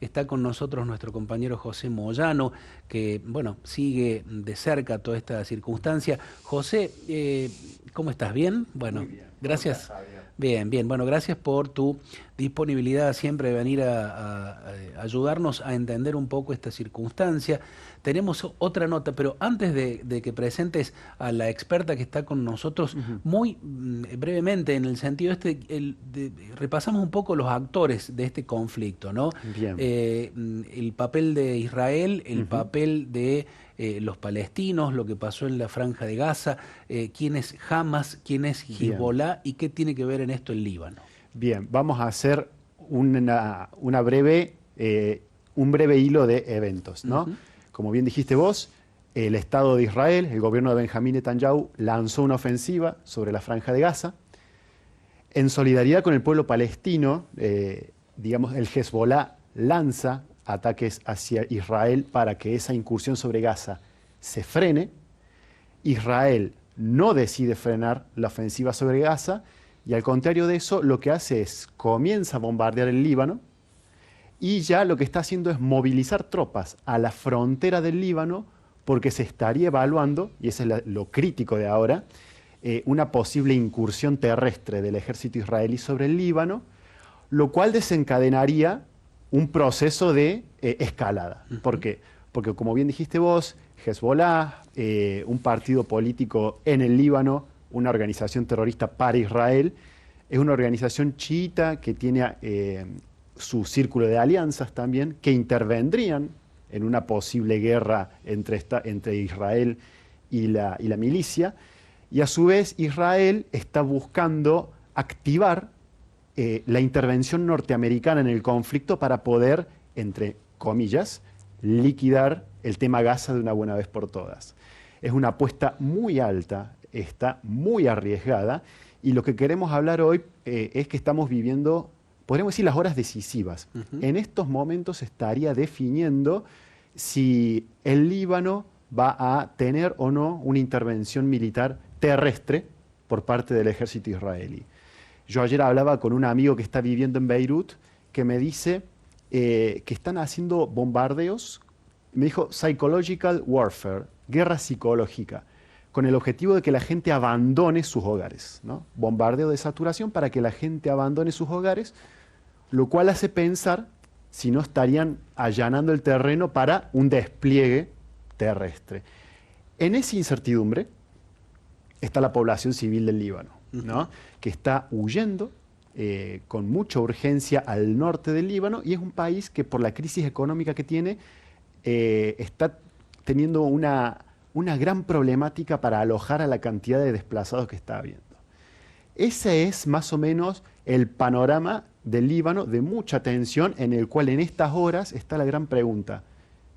está con nosotros nuestro compañero José Moyano, que, bueno, sigue de cerca toda esta circunstancia. José, ¿cómo estás? ¿Bien? Muy Bueno, bien. ¿Cómo estás, gracias. Javier? Bien, bien. Bueno, gracias por tu disponibilidad siempre de venir a ayudarnos a entender un poco esta circunstancia. Tenemos otra nota, pero antes de que presentes a la experta que está con nosotros, Ujú. muy brevemente, en el sentido repasamos un poco los actores de este conflicto, ¿no? Bien. El papel de Israel, el Ujú. papel de los palestinos, lo que pasó en la Franja de Gaza, quién es Hamas, quién es Bien. Hezbollah y qué tiene que ver en esto el Líbano. Bien. Vamos a hacer una breve, un breve hilo de eventos, ¿no? Ujú. Como bien dijiste vos, el Estado de Israel, el gobierno de Benjamín Netanyahu, lanzó una ofensiva sobre la Franja de Gaza. En solidaridad con el pueblo palestino, digamos, el Hezbollah lanza ataques hacia Israel para que esa incursión sobre Gaza se frene. Israel no decide frenar la ofensiva sobre Gaza y al contrario de eso lo que hace es comienza a bombardear el Líbano y ya lo que está haciendo es movilizar tropas a la frontera del Líbano porque se estaría evaluando, y eso es lo crítico de ahora, una posible incursión terrestre del ejército israelí sobre el Líbano, lo cual desencadenaría un proceso de escalada. ¿Por Ujú. qué? Porque como bien dijiste vos, Hezbollah, un partido político en el Líbano, una organización terrorista para Israel, es una organización chiita que tiene su círculo de alianzas también, que intervendrían en una posible guerra entre Israel y la milicia. Y a su vez Israel está buscando activar la intervención norteamericana en el conflicto para poder, entre comillas, liquidar el tema Gaza de una buena vez por todas. Es una apuesta muy alta, está muy arriesgada y lo que queremos hablar hoy es que estamos viviendo, podríamos decir, las horas decisivas. Ujú. En estos momentos se estaría definiendo si el Líbano va a tener o no una intervención militar terrestre por parte del ejército israelí. Yo ayer hablaba con un amigo que está viviendo en Beirut que me dice que están haciendo bombardeos, me dijo psychological warfare, guerra psicológica, con el objetivo de que la gente abandone sus hogares, ¿no? Bombardeo de saturación para que la gente abandone sus hogares, lo cual hace pensar si no estarían allanando el terreno para un despliegue terrestre. En esa incertidumbre está la población civil del Líbano, Ujú. ¿no? Que está huyendo con mucha urgencia al norte del Líbano y es un país que por la crisis económica que tiene está teniendo una gran problemática para alojar a la cantidad de desplazados que está habiendo. Ese es más o menos el panorama del Líbano de mucha tensión en el cual en estas horas está la gran pregunta.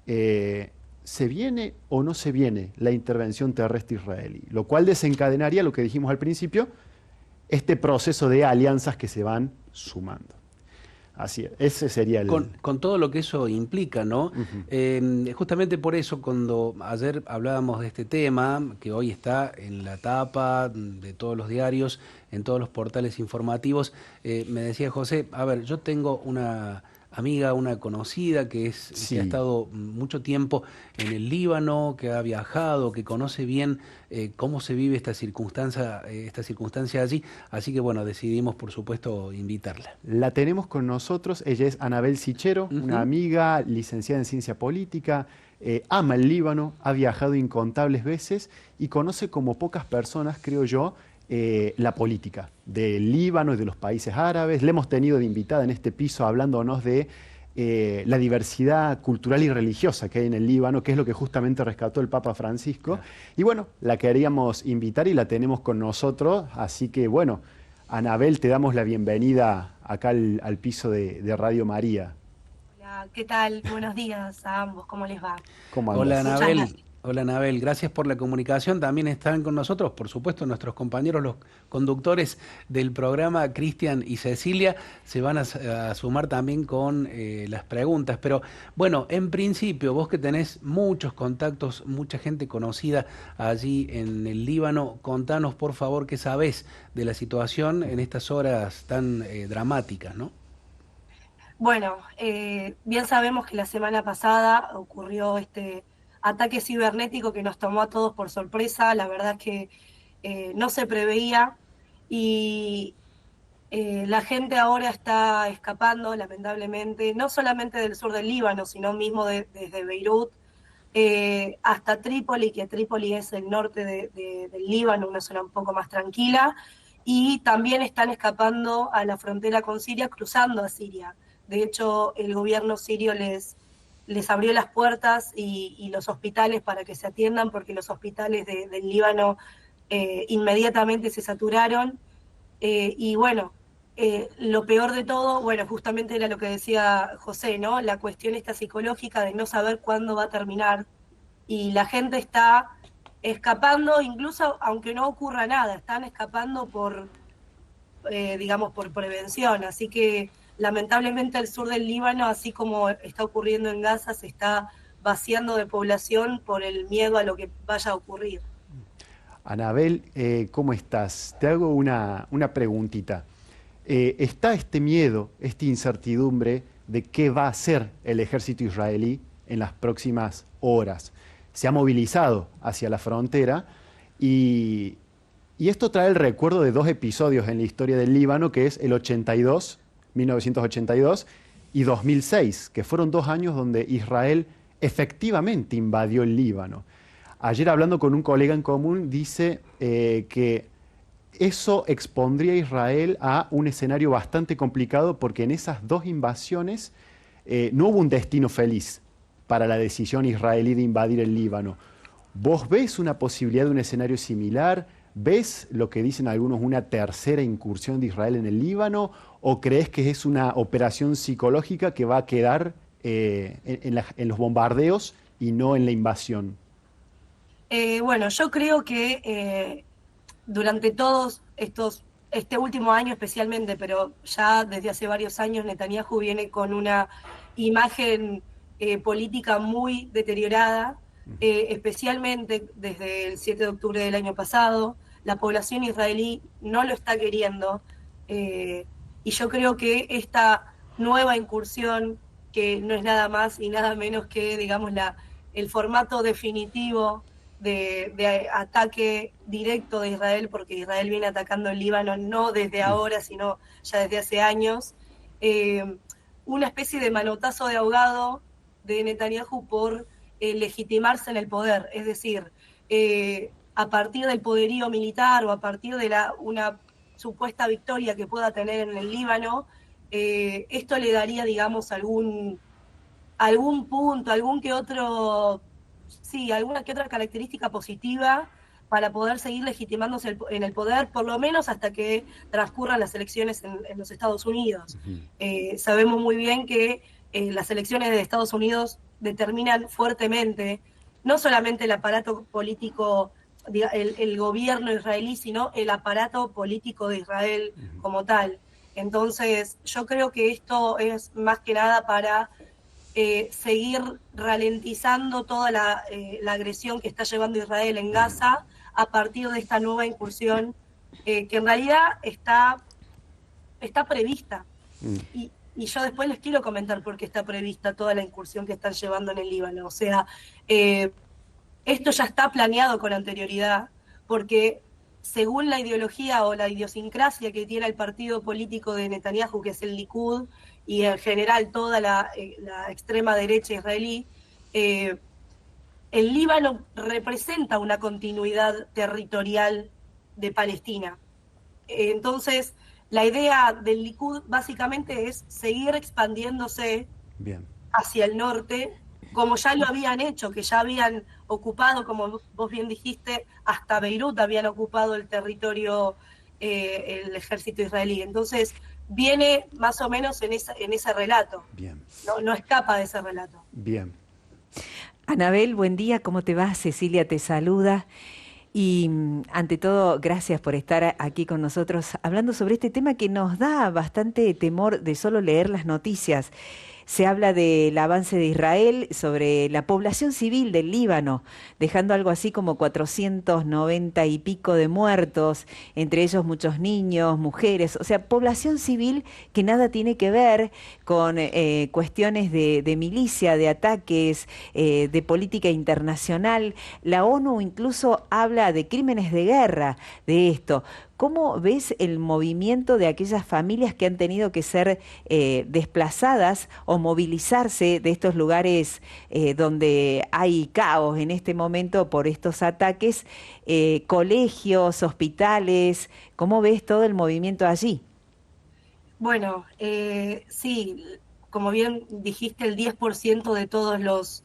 ¿Se viene o no se viene la intervención terrestre israelí? Lo cual desencadenaría lo que dijimos al principio, este proceso de alianzas que se van sumando. Así es, ese sería el... Con todo lo que eso implica, ¿no? Ujú. Justamente por eso, cuando ayer hablábamos de este tema, que hoy está en la tapa de todos los diarios, en todos los portales informativos, me decía José, a ver, yo tengo una amiga, una conocida que ha Sí, estado mucho tiempo en el Líbano, que ha viajado, que conoce bien cómo se vive esta circunstancia allí, así que bueno, decidimos por supuesto invitarla. la tenemos con nosotros. Ella es Anabel Sichero, una Ujú. amiga licenciada en ciencia política, ama el Líbano, ha viajado incontables veces y conoce como pocas personas, creo yo, la política del Líbano y de los países árabes. Le hemos tenido de invitada en este piso hablándonos de la diversidad cultural y religiosa que hay en el Líbano, que es lo que justamente rescató el Papa Francisco. Claro. Y bueno, la queríamos invitar y la tenemos con nosotros, así que bueno, Anabel, te damos la bienvenida acá al piso de Radio María. Hola, ¿qué tal? Buenos días a ambos, ¿cómo les va? ¿Cómo Hola andas? Muchas Anabel, gracias. hola Anabel, gracias por la comunicación. También están con nosotros, por supuesto, nuestros compañeros, los conductores del programa, Cristian y Cecilia, se van a sumar también con las preguntas. Pero bueno, en principio, vos que tenés muchos contactos, mucha gente conocida allí en el Líbano, contanos por favor qué sabés de la situación en estas horas tan dramáticas, ¿no? Bueno, bien sabemos que la semana pasada ocurrió este ataque cibernético que nos tomó a todos por sorpresa. La verdad es que no se preveía y la gente ahora está escapando, lamentablemente, no solamente del sur del Líbano, sino mismo desde Beirut hasta Trípoli, que Trípoli es el norte del Líbano, una zona un poco más tranquila, y también están escapando a la frontera con Siria, cruzando a Siria. De hecho, el gobierno sirio les abrió las puertas y los hospitales para que se atiendan, porque los hospitales del Líbano inmediatamente se saturaron. Y bueno, lo peor de todo, bueno, justamente era lo que decía José, ¿no? La cuestión esta psicológica de no saber cuándo va a terminar. Y la gente está escapando, incluso aunque no ocurra nada, están escapando digamos, por prevención. Así que lamentablemente el sur del Líbano, así como está ocurriendo en Gaza, se está vaciando de población por el miedo a lo que vaya a ocurrir. Anabel, ¿cómo estás? Te hago una preguntita. ¿Está este miedo, esta incertidumbre de qué va a hacer el ejército israelí en las próximas horas? Se ha movilizado hacia la frontera y, y esto trae el recuerdo de dos episodios en la historia del Líbano, que es el 82, 1982, y 2006, que fueron 2 años donde Israel efectivamente invadió el Líbano. Ayer hablando con un colega en común, dice que eso expondría a Israel a un escenario bastante complicado porque en esas dos invasiones no hubo un destino feliz para la decisión israelí de invadir el Líbano. ¿Vos ves una posibilidad de un escenario similar? ¿Ves lo que dicen algunos, una tercera incursión de Israel en el Líbano? ¿O crees que es una operación psicológica que va a quedar en los bombardeos y no en la invasión? Bueno, yo creo que durante este último año especialmente, pero ya desde hace varios años, Netanyahu viene con una imagen política muy deteriorada, especialmente desde el 7 de octubre del año pasado. La población israelí no lo está queriendo, y yo creo que esta nueva incursión, que no es nada más y nada menos que, digamos, el formato definitivo de ataque directo de Israel, porque Israel viene atacando el Líbano no desde ahora, sino ya desde hace años, una especie de manotazo de ahogado de Netanyahu por legitimarse en el poder, es decir, a partir del poderío militar o a partir de una supuesta victoria que pueda tener en el Líbano, esto le daría, digamos, algún punto, alguna que otra característica positiva para poder seguir legitimándose en el poder, por lo menos hasta que transcurran las elecciones en los Estados Unidos. Sabemos muy bien que las elecciones de Estados Unidos determinan fuertemente no solamente el aparato político, el gobierno israelí, sino el aparato político de Israel como tal. Entonces, yo creo que esto es más que nada para seguir ralentizando toda la agresión que está llevando Israel en Gaza a partir de esta nueva incursión que en realidad está prevista. Y yo después les quiero comentar por qué está prevista toda la incursión que están llevando en el Líbano. O sea, esto ya está planeado con anterioridad, porque según la ideología o la idiosincrasia que tiene el partido político de Netanyahu, que es el Likud, y en general toda la extrema derecha israelí, el Líbano representa una continuidad territorial de Palestina. Entonces, la idea del Likud básicamente es seguir expandiéndose hacia el norte, como ya lo habían hecho, que ya habían ocupado, como vos bien dijiste, hasta Beirut habían ocupado el territorio el ejército israelí. Entonces, viene más o menos en ese relato. Bien. No escapa de ese relato. Bien. Anabel, buen día, ¿cómo te va? Cecilia te saluda. Y ante todo, gracias por estar aquí con nosotros hablando sobre este tema que nos da bastante temor de solo leer las noticias. se habla del avance de Israel sobre la población civil del Líbano, dejando algo así como 490 y pico de muertos, entre ellos muchos niños, mujeres, o sea, población civil que nada tiene que ver con cuestiones de milicia, de ataques, de política internacional. La ONU incluso habla de crímenes de guerra de esto. ¿Cómo ves el movimiento de aquellas familias que han tenido que ser desplazadas o movilizarse de estos lugares donde hay caos en este momento por estos ataques? Colegios, hospitales, ¿cómo ves todo el movimiento allí? Bueno, sí, como bien dijiste, el 10% de todos los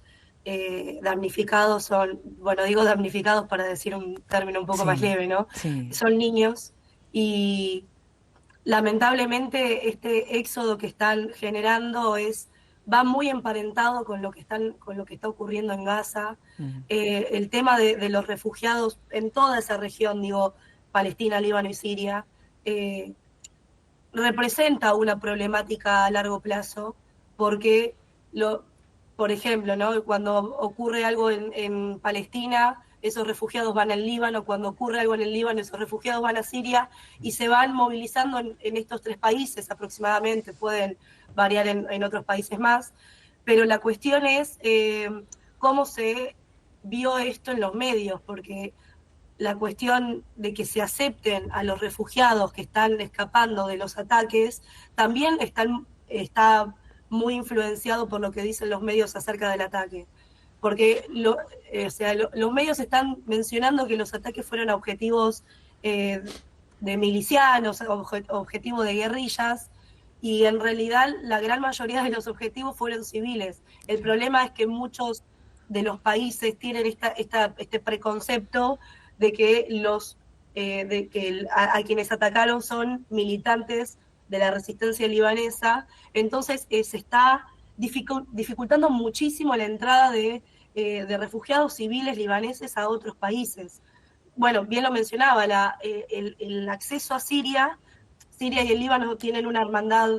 damnificados son, bueno, digo damnificados para decir un término un poco más Sí, leve, ¿no? sí. Son niños y lamentablemente este éxodo que están generando va muy emparentado con lo que con lo que está ocurriendo en Gaza. Mm. El tema de los refugiados en toda esa región, digo, Palestina, Líbano y Siria, eh, representa una problemática a largo plazo, porque, por ejemplo, ¿no? Cuando ocurre algo en Palestina, esos refugiados van al Líbano; cuando ocurre algo en el Líbano, esos refugiados van a Siria, y se van movilizando en estos 3 países aproximadamente, pueden variar en otros países más, pero la cuestión es cómo se vio esto en los medios, porque la cuestión de que se acepten a los refugiados que están escapando de los ataques también está muy influenciado por lo que dicen los medios acerca del ataque. Porque los medios están mencionando que los ataques fueron a objetivos de milicianos, objetivos de guerrillas, y en realidad la gran mayoría de los objetivos fueron civiles. El problema es que muchos de los países tienen este preconcepto de que a quienes atacaron son militantes de la resistencia libanesa. Entonces se está dificultando muchísimo la entrada de refugiados civiles libaneses a otros países. Bueno, bien lo mencionaba, el acceso a Siria y el Líbano tienen una hermandad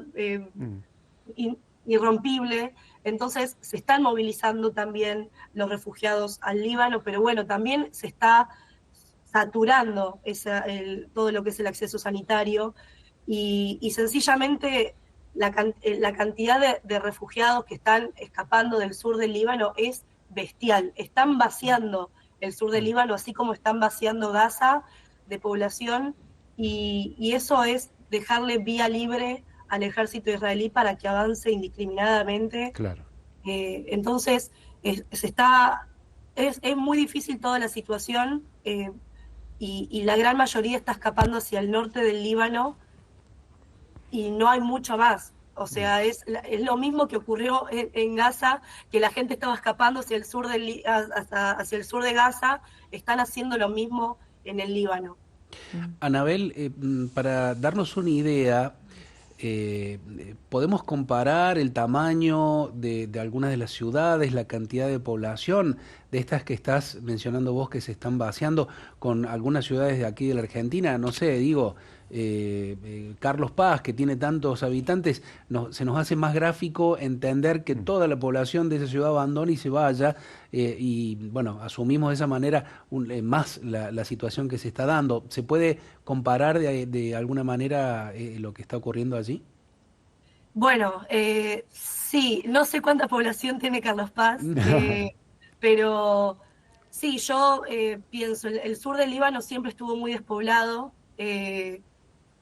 irrompible. Entonces se están movilizando también los refugiados al Líbano, pero bueno, también se está saturando todo lo que es el acceso sanitario, y sencillamente la cantidad de refugiados que están escapando del sur del Líbano es bestial. Están vaciando el sur del Líbano, así como están vaciando Gaza de población, y eso es dejarle vía libre al ejército israelí para que avance indiscriminadamente. Claro. Entonces, es muy difícil toda la situación, y la gran mayoría está escapando hacia el norte del Líbano, y no hay mucho más. O sea, es lo mismo que ocurrió en Gaza, que la gente estaba escapando hacia el sur hacia el sur de Gaza. Están haciendo lo mismo en el Líbano. Anabel, para darnos una idea, ¿podemos comparar el tamaño de algunas de las ciudades, la cantidad de población de estas que estás mencionando vos que se están vaciando con algunas ciudades de aquí de la Argentina? No sé, digo, Carlos Paz, que tiene tantos habitantes, se nos hace más gráfico entender que toda la población de esa ciudad abandone y se vaya, y bueno, asumimos de esa manera más la situación que se está dando. ¿Se puede comparar de alguna manera lo que está ocurriendo allí? Bueno, sí, no sé cuánta población tiene Carlos Paz, pero sí, yo pienso, el sur del Líbano siempre estuvo muy despoblado,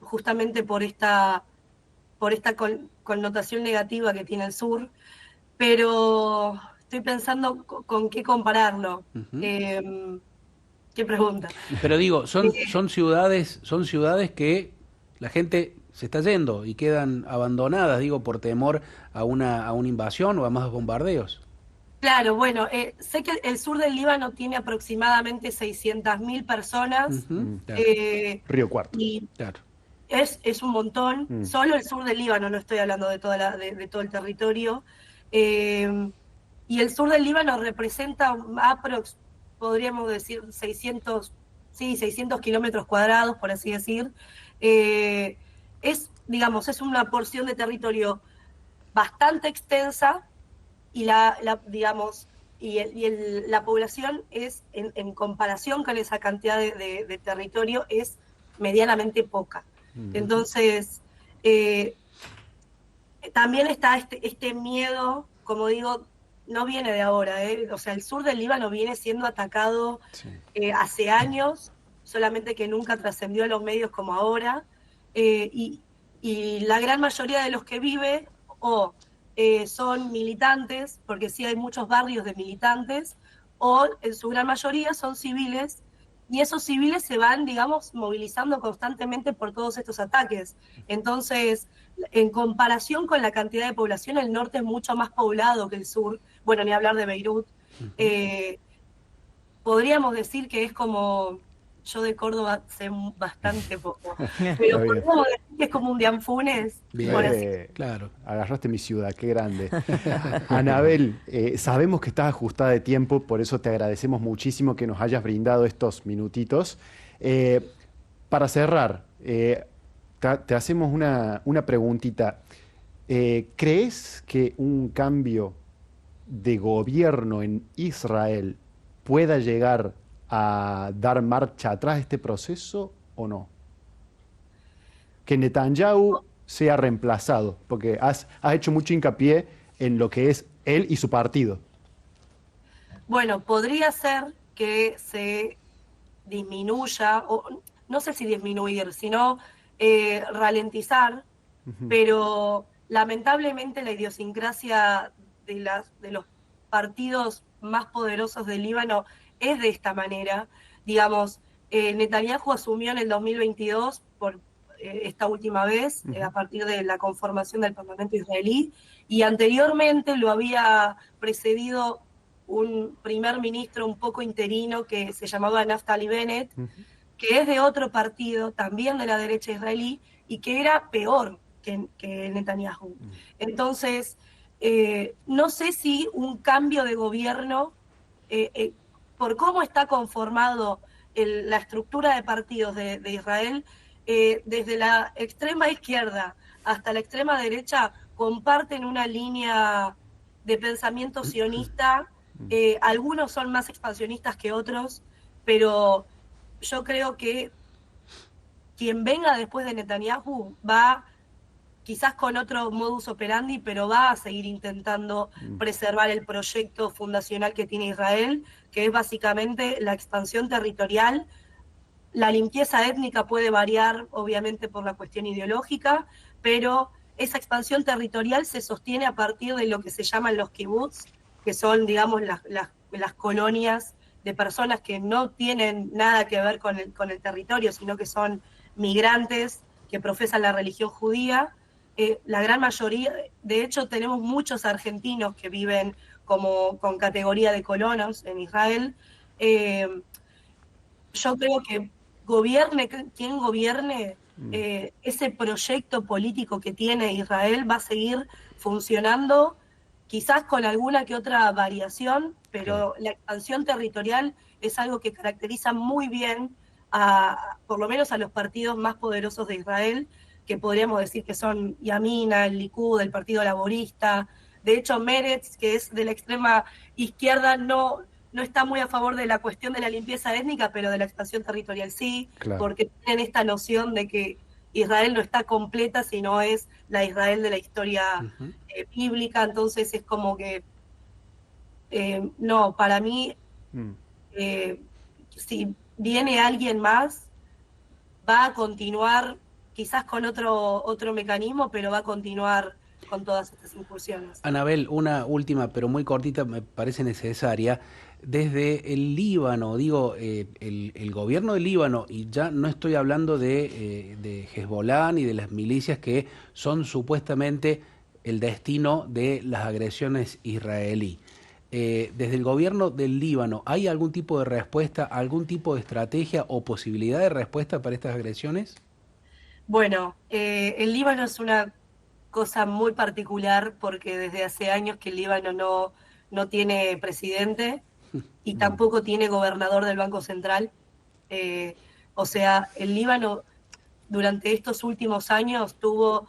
justamente por esta connotación negativa que tiene el sur, pero estoy pensando con qué compararlo. Ujú. ¿Qué pregunta? Pero digo, son ciudades que la gente se está yendo y quedan abandonadas, digo, por temor a una invasión o a más bombardeos. Claro, bueno, sé que el sur del Líbano tiene aproximadamente 600.000 personas, Ujú, claro, Río Cuarto. y claro. es un montón. Solo el sur del Líbano, no estoy hablando de de todo el territorio. Eh, y el sur del Líbano representa podríamos decir 600 kilómetros cuadrados, por así decir. Digamos, es una porción de territorio bastante extensa y digamos, la población es, en comparación con esa cantidad de territorio, es medianamente poca. Entonces, también está este miedo, como digo, no viene de ahora, o sea, el sur del Líbano viene siendo atacado hace años, solamente que nunca trascendió a los medios como ahora, y la gran mayoría de los que vive son militantes, porque sí hay muchos barrios de militantes, o en su gran mayoría son civiles, y esos civiles se van, digamos, movilizando constantemente por todos estos ataques. Entonces, en comparación con la cantidad de población, el norte es mucho más poblado que el sur, bueno, ni hablar de Beirut. Podríamos decir que es como, yo de Córdoba sé bastante poco, pero podríamos decir que es como un Dianfunes, por así. Claro. Agarraste mi ciudad, qué grande. Anabel, sabemos que estás ajustada de tiempo, por eso te agradecemos muchísimo que nos hayas brindado estos minutitos. Para cerrar, te hacemos una preguntita. ¿Crees que un cambio de gobierno en Israel pueda llegar a dar marcha atrás de este proceso o no? Que Netanyahu sea reemplazado, porque has hecho mucho hincapié en lo que es él y su partido. Bueno, podría ser que se disminuya, o no sé si disminuir, sino ralentizar, pero lamentablemente la idiosincrasia de los partidos más poderosos del Líbano es de esta manera. Digamos, Netanyahu asumió en el 2022 por esta última vez, a partir de la conformación del Parlamento israelí, y anteriormente lo había precedido un primer ministro un poco interino que se llamaba Naftali Bennett, que es de otro partido, también de la derecha israelí, y que era peor que Netanyahu. Entonces, no sé si un cambio de gobierno, por cómo está conformado la estructura de partidos de Israel, desde la extrema izquierda hasta la extrema derecha, comparten una línea de pensamiento sionista. Algunos son más expansionistas que otros, pero yo creo que quien venga después de Netanyahu va quizás con otro modus operandi, pero va a seguir intentando preservar el proyecto fundacional que tiene Israel, que es básicamente la expansión territorial. La limpieza étnica puede variar, obviamente, por la cuestión ideológica, pero esa expansión territorial se sostiene a partir de lo que se llaman los kibbutz, que son, digamos, las colonias de personas que no tienen nada que ver con el territorio, sino que son migrantes que profesan la religión judía. La gran mayoría, de hecho, tenemos muchos argentinos que viven con categoría de colonos en Israel. Yo creo que gobierne quien gobierne, ese proyecto político que tiene Israel va a seguir funcionando, quizás con alguna que otra variación, pero la expansión territorial es algo que caracteriza muy bien por lo menos a los partidos más poderosos de Israel, que podríamos decir que son Yamina, el Likud, el Partido Laborista. De hecho, Meretz, que es de la extrema izquierda, no está muy a favor de la cuestión de la limpieza étnica, pero de la expansión territorial sí, porque tienen esta noción de que Israel no está completa, sino es la Israel de la historia bíblica. Entonces es como que, no, para mí, si viene alguien más, va a continuar quizás con otro mecanismo, pero va a continuar con todas estas incursiones. Anabel, una última, pero muy cortita, me parece necesaria. Desde el Líbano, digo, el gobierno del Líbano, y ya no estoy hablando de Hezbollah ni de las milicias que son supuestamente el destino de las agresiones israelí. Desde el gobierno del Líbano, ¿hay algún tipo de respuesta, algún tipo de estrategia o posibilidad de respuesta para estas agresiones? Bueno, el Líbano es una cosa muy particular porque desde hace años que el Líbano no tiene presidente y tampoco tiene gobernador del Banco Central. O sea, el Líbano durante estos últimos años tuvo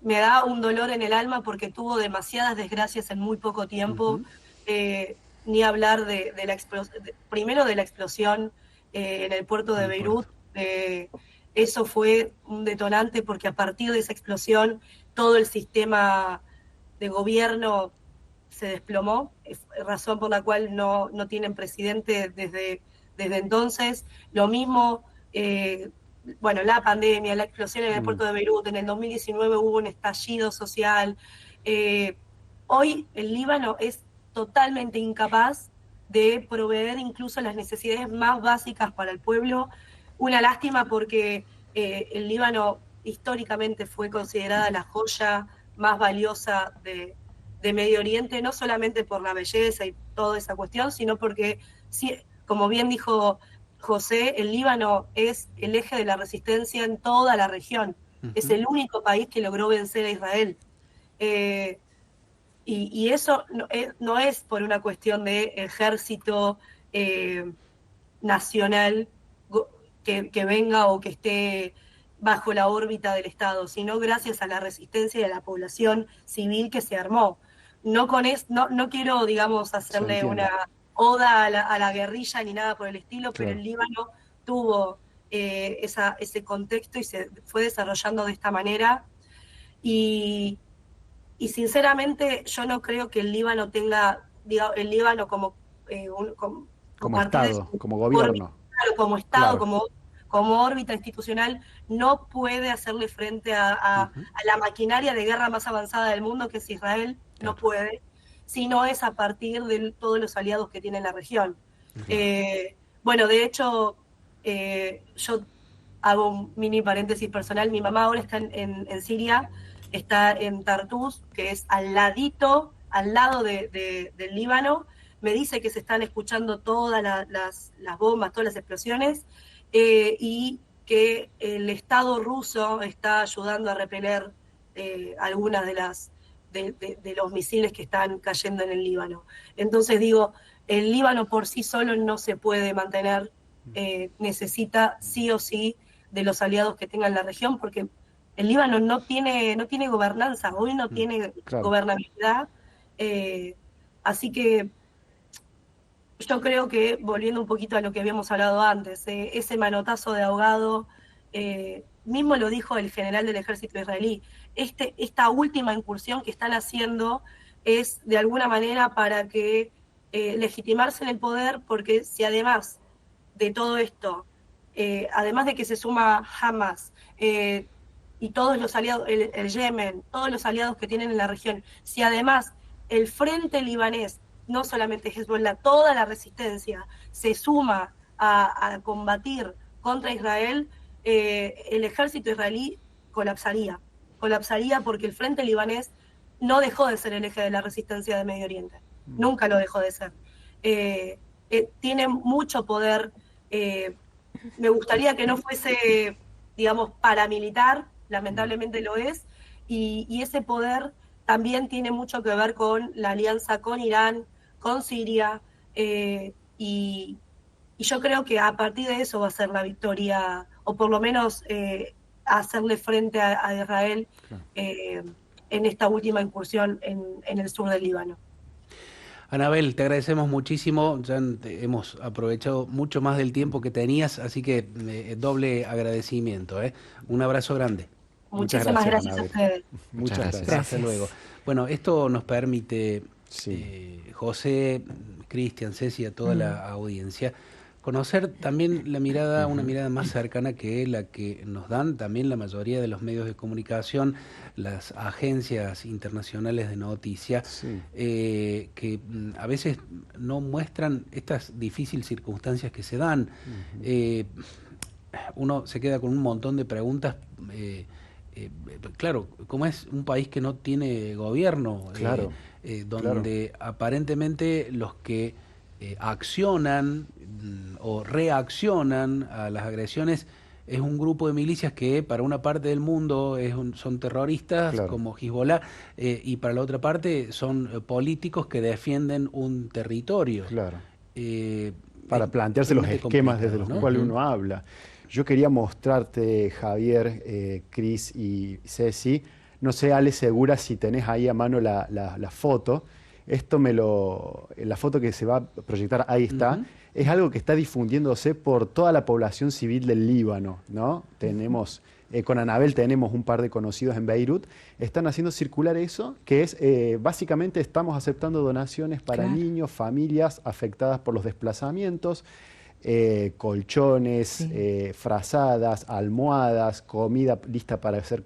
me da un dolor en el alma porque tuvo demasiadas desgracias en muy poco tiempo. Ni hablar primero de la explosión en el puerto de Beirut. Eso fue un detonante porque a partir de esa explosión todo el sistema de gobierno se desplomó, razón por la cual no tienen presidente desde entonces. Lo mismo, bueno, la pandemia, la explosión en el puerto de Beirut, en el 2019 hubo un estallido social. Hoy el Líbano es totalmente incapaz de proveer incluso las necesidades más básicas para el pueblo. Una lástima porque el Líbano históricamente fue considerada la joya más valiosa de Medio Oriente, no solamente por la belleza y toda esa cuestión, sino porque, como bien dijo José, el Líbano es el eje de la resistencia en toda la región. Es el único país que logró vencer a Israel. Y eso no es por una cuestión de ejército nacional que venga o que esté bajo la órbita del Estado, sino gracias a la resistencia y a la población civil que se armó. No quiero, digamos, hacerle una oda a la guerrilla ni nada por el estilo, pero el Líbano tuvo ese contexto y se fue desarrollando de esta manera. Y sinceramente yo no creo que el Líbano tenga, el Líbano como Estado, como gobierno. Como Estado, como órbita institucional, no puede hacerle frente a la maquinaria de guerra más avanzada del mundo, que es Israel, no puede, sino es a partir de todos los aliados que tiene en la región. Bueno, de hecho, yo hago un mini paréntesis personal, mi mamá ahora está en Siria, está en Tartus, que es al lado del Líbano. Me dice que se están escuchando todas las bombas, todas las explosiones, y que el Estado ruso está ayudando a repeler algunas de los misiles que están cayendo en el Líbano. Entonces digo, el Líbano por sí solo no se puede mantener, necesita sí o sí de los aliados que tenga en la región, porque el Líbano no tiene gobernanza, hoy no tiene gobernabilidad, así que yo creo que, volviendo un poquito a lo que habíamos hablado antes, ese manotazo de ahogado, mismo lo dijo el general del ejército israelí, esta última incursión que están haciendo es de alguna manera para que legitimarse en el poder, porque si además de todo esto, además de que se suma Hamas, y todos los aliados, el Yemen, todos los aliados que tienen en la región, si además el frente libanés, no solamente Hezbollah, toda la resistencia se suma a combatir contra Israel, el ejército israelí colapsaría porque el frente libanés no dejó de ser el eje de la resistencia de Medio Oriente, nunca lo dejó de ser. Tiene mucho poder, me gustaría que no fuese, digamos, paramilitar, lamentablemente lo es, y ese poder también tiene mucho que ver con la alianza con Irán, con Siria, y yo creo que a partir de eso va a ser la victoria, o por lo menos hacerle frente a Israel en esta última incursión en el sur del Líbano. Anabel, te agradecemos muchísimo, ya hemos aprovechado mucho más del tiempo que tenías, así que doble agradecimiento. Un abrazo grande. Muchísimas gracias a ustedes. Muchas gracias. Hasta luego. Bueno, esto nos permite, José, Cristian, Ceci, a toda la audiencia, conocer también la mirada, una mirada más cercana que la que nos dan también la mayoría de los medios de comunicación, las agencias internacionales de noticias, que a veces no muestran estas difíciles circunstancias que se dan. Uno se queda con un montón de preguntas. Claro, como es un país que no tiene gobierno, donde aparentemente los que accionan o reaccionan a las agresiones es un grupo de milicias que para una parte del mundo son terroristas como Hezbollah, y para la otra parte son políticos que defienden un territorio. Para plantearse los esquemas desde los cuales uno habla. Yo quería mostrarte, Javier, Cris y Ceci, No sé, Ale, segura si tenés ahí a mano la foto. La foto que se va a proyectar, ahí está. Es algo que está difundiéndose por toda la población civil del Líbano, ¿no? Tenemos, con Anabel tenemos un par de conocidos en Beirut, están haciendo circular eso, que es, básicamente estamos aceptando donaciones para niños, familias afectadas por los desplazamientos, colchones, frazadas, almohadas, comida lista para ser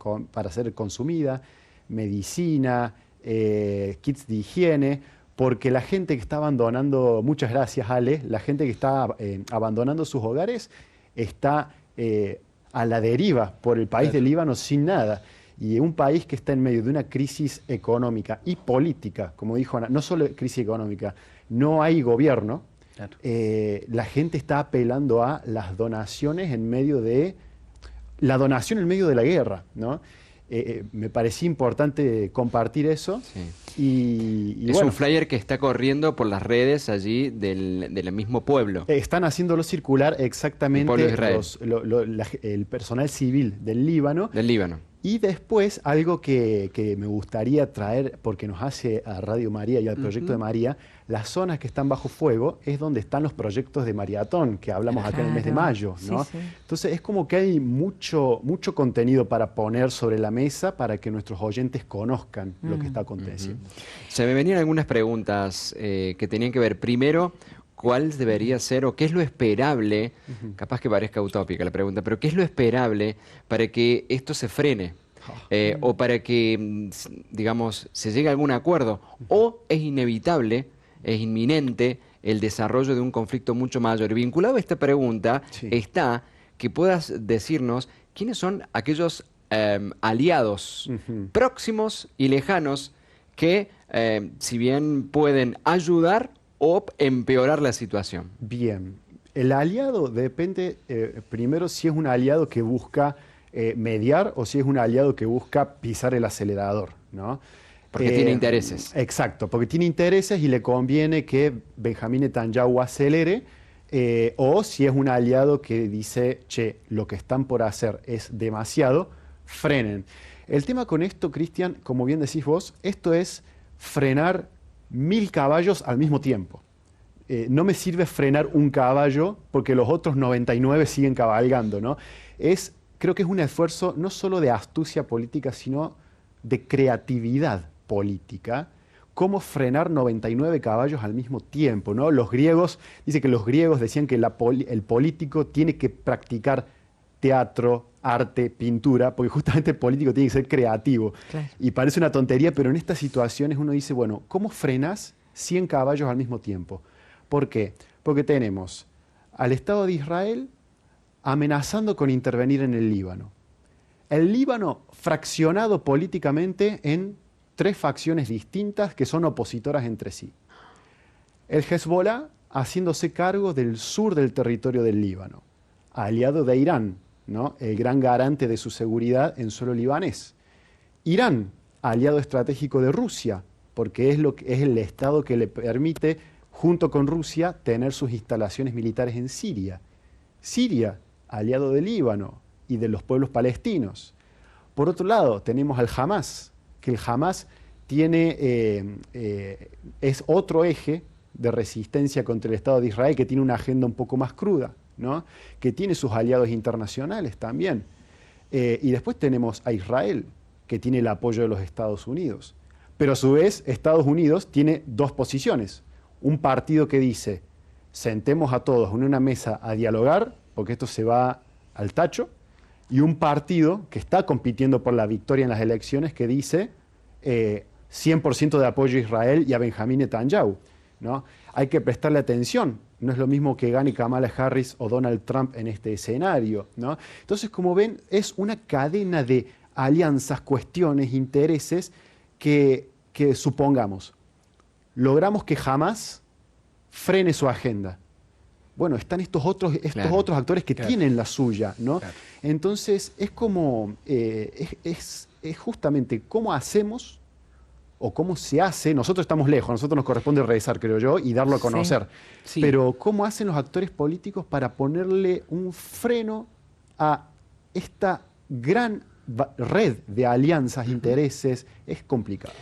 consumida, medicina, kits de higiene, porque la gente que está abandonando, muchas gracias Ale, la gente que está abandonando sus hogares está a la deriva por el país del Líbano sin nada. Y un país que está en medio de una crisis económica y política, como dijo Ana, no solo crisis económica, no hay gobierno. Claro. La gente está apelando a las donaciones en medio de la guerra, ¿no? Me parecía importante compartir eso. Sí. Es un flyer que está corriendo por las redes allí del mismo pueblo. Están haciéndolo circular exactamente el personal civil del Líbano. Del Líbano. Y después, algo que me gustaría traer, porque nos hace a Radio María y al Proyecto de María, las zonas que están bajo fuego es donde están los proyectos de Maratón, que hablamos acá en el mes de mayo, ¿no? Sí. Entonces, es como que hay mucho contenido para poner sobre la mesa para que nuestros oyentes conozcan lo que está aconteciendo. Se me venían algunas preguntas que tenían que ver, primero, ¿cuál debería ser o qué es lo esperable? Capaz que parezca utópica la pregunta, pero ¿qué es lo esperable para que esto se frene? O para que, digamos, se llegue a algún acuerdo. ¿O es inevitable, es inminente el desarrollo de un conflicto mucho mayor? Vinculado a esta pregunta está que puedas decirnos quiénes son aquellos aliados próximos y lejanos que, si bien pueden ayudar o empeorar la situación. Bien, el aliado depende, primero, si es un aliado que busca mediar o si es un aliado que busca pisar el acelerador, ¿no? Porque tiene intereses. Exacto, porque tiene intereses y le conviene que Benjamín Netanyahu acelere, o si es un aliado que dice, che, lo que están por hacer es demasiado, frenen. El tema con esto, Cristian, como bien decís vos, esto es frenar 1000 caballos al mismo tiempo. No me sirve frenar un caballo porque los otros 99 siguen cabalgando, ¿no? Creo que es un esfuerzo no solo de astucia política, sino de creatividad política. Cómo frenar 99 caballos al mismo tiempo, ¿no? Dice que los griegos decían que el político tiene que practicar teatro, arte, pintura, porque justamente el político tiene que ser creativo. Claro. Y parece una tontería, pero en estas situaciones uno dice, bueno, ¿cómo frenas 100 caballos al mismo tiempo? ¿Por qué? Porque tenemos al Estado de Israel amenazando con intervenir en el Líbano. El Líbano fraccionado políticamente en 3 facciones distintas que son opositoras entre sí. El Hezbollah haciéndose cargo del sur del territorio del Líbano, aliado de Irán, ¿no? El gran garante de su seguridad en suelo libanés. Irán, aliado estratégico de Rusia, porque es el Estado que le permite, junto con Rusia, tener sus instalaciones militares en Siria. Siria, aliado del Líbano y de los pueblos palestinos. Por otro lado, tenemos al Hamas, que el Hamas es otro eje de resistencia contra el Estado de Israel que tiene una agenda un poco más cruda, ¿no? Que tiene sus aliados internacionales también. Y después tenemos a Israel, que tiene el apoyo de los Estados Unidos. Pero a su vez, Estados Unidos tiene 2 posiciones. Un partido que dice, sentemos a todos en una mesa a dialogar, porque esto se va al tacho, y un partido que está compitiendo por la victoria en las elecciones que dice 100% de apoyo a Israel y a Benjamín Netanyahu, ¿no? Hay que prestarle atención. No es lo mismo que gane Kamala Harris o Donald Trump en este escenario, ¿no? Entonces, como ven, es una cadena de alianzas, cuestiones, intereses que supongamos, logramos que jamás frene su agenda. Bueno, están estos otros actores que tienen la suya, ¿no? Claro. Entonces, es como, es justamente cómo hacemos o cómo se hace. Nosotros estamos lejos, a nosotros nos corresponde rezar, creo yo, y darlo a conocer. Sí. Pero cómo hacen los actores políticos para ponerle un freno a esta gran red de alianzas, intereses, es complicado.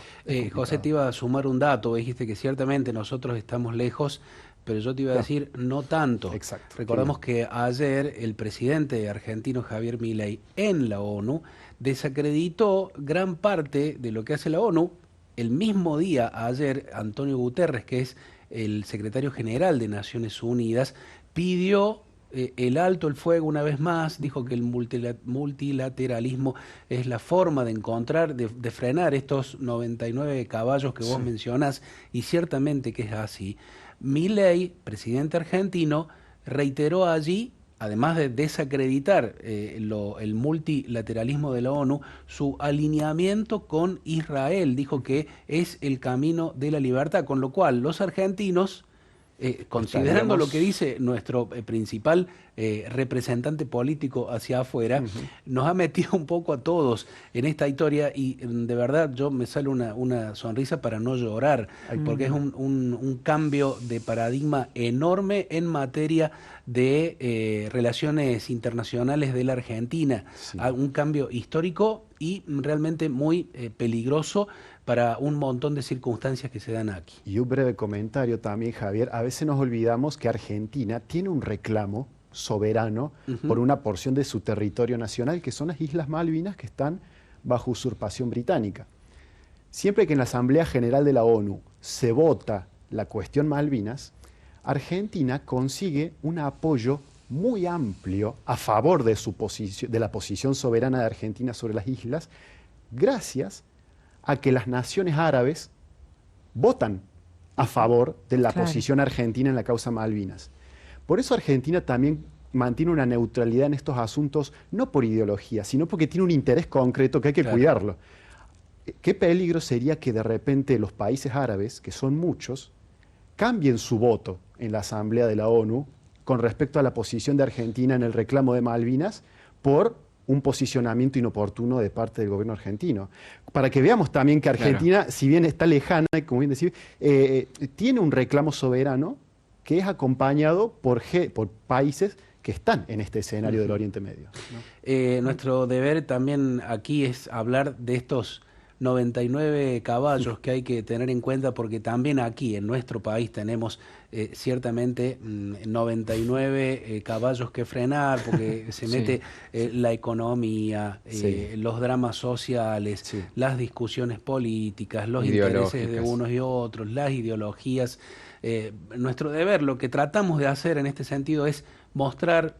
José, te iba a sumar un dato, dijiste que ciertamente nosotros estamos lejos, pero yo te iba a decir no tanto. Exacto. Recordamos que ayer el presidente argentino Javier Milei en la ONU desacreditó gran parte de lo que hace la ONU. El mismo día, ayer, Antonio Guterres, que es el secretario general de Naciones Unidas, pidió el alto el fuego una vez más, dijo que el multilateralismo es la forma de encontrar, de frenar estos 99 caballos que vos mencionás, y ciertamente que es así. Milei, presidente argentino, reiteró allí, además de desacreditar el multilateralismo de la ONU, su alineamiento con Israel. Dijo que es el camino de la libertad, con lo cual los argentinos, considerando lo que dice nuestro principal representante político hacia afuera, nos ha metido un poco a todos en esta historia y de verdad yo me sale una sonrisa para no llorar, porque es un cambio de paradigma enorme en materia de relaciones internacionales de la Argentina, un cambio histórico y realmente muy peligroso para un montón de circunstancias que se dan aquí. Y un breve comentario también, Javier. A veces nos olvidamos que Argentina tiene un reclamo soberano por una porción de su territorio nacional, que son las Islas Malvinas, que están bajo usurpación británica. Siempre que en la Asamblea General de la ONU se vota la cuestión Malvinas, Argentina consigue un apoyo muy amplio a favor de, de la posición soberana de Argentina sobre las islas, gracias a que las naciones árabes votan a favor de la posición argentina en la causa Malvinas. Por eso Argentina también mantiene una neutralidad en estos asuntos, no por ideología, sino porque tiene un interés concreto que hay que cuidarlo. ¿Qué peligro sería que de repente los países árabes, que son muchos, cambien su voto en la Asamblea de la ONU con respecto a la posición de Argentina en el reclamo de Malvinas por un posicionamiento inoportuno de parte del gobierno argentino? Para que veamos también que Argentina, si bien está lejana, como bien decir, tiene un reclamo soberano que es acompañado por países que están en este escenario del Oriente Medio, ¿no? Nuestro deber también aquí es hablar de estos 99 caballos que hay que tener en cuenta, porque también aquí en nuestro país tenemos ciertamente 99 caballos que frenar, porque se mete la economía, los dramas sociales, las discusiones políticas, los intereses de unos y otros, las ideologías. Nuestro deber, lo que tratamos de hacer en este sentido es mostrar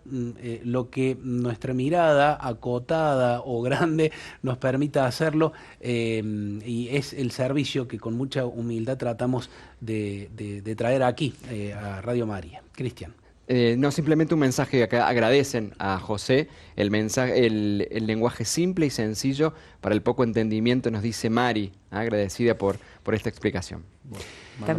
lo que nuestra mirada acotada o grande nos permita hacerlo, y es el servicio que con mucha humildad tratamos de traer aquí a Radio María. Cristian. No, simplemente un mensaje. Acá agradecen a José el mensaje, el lenguaje simple y sencillo para el poco entendimiento, nos dice Mari, agradecida por esta explicación. Bueno,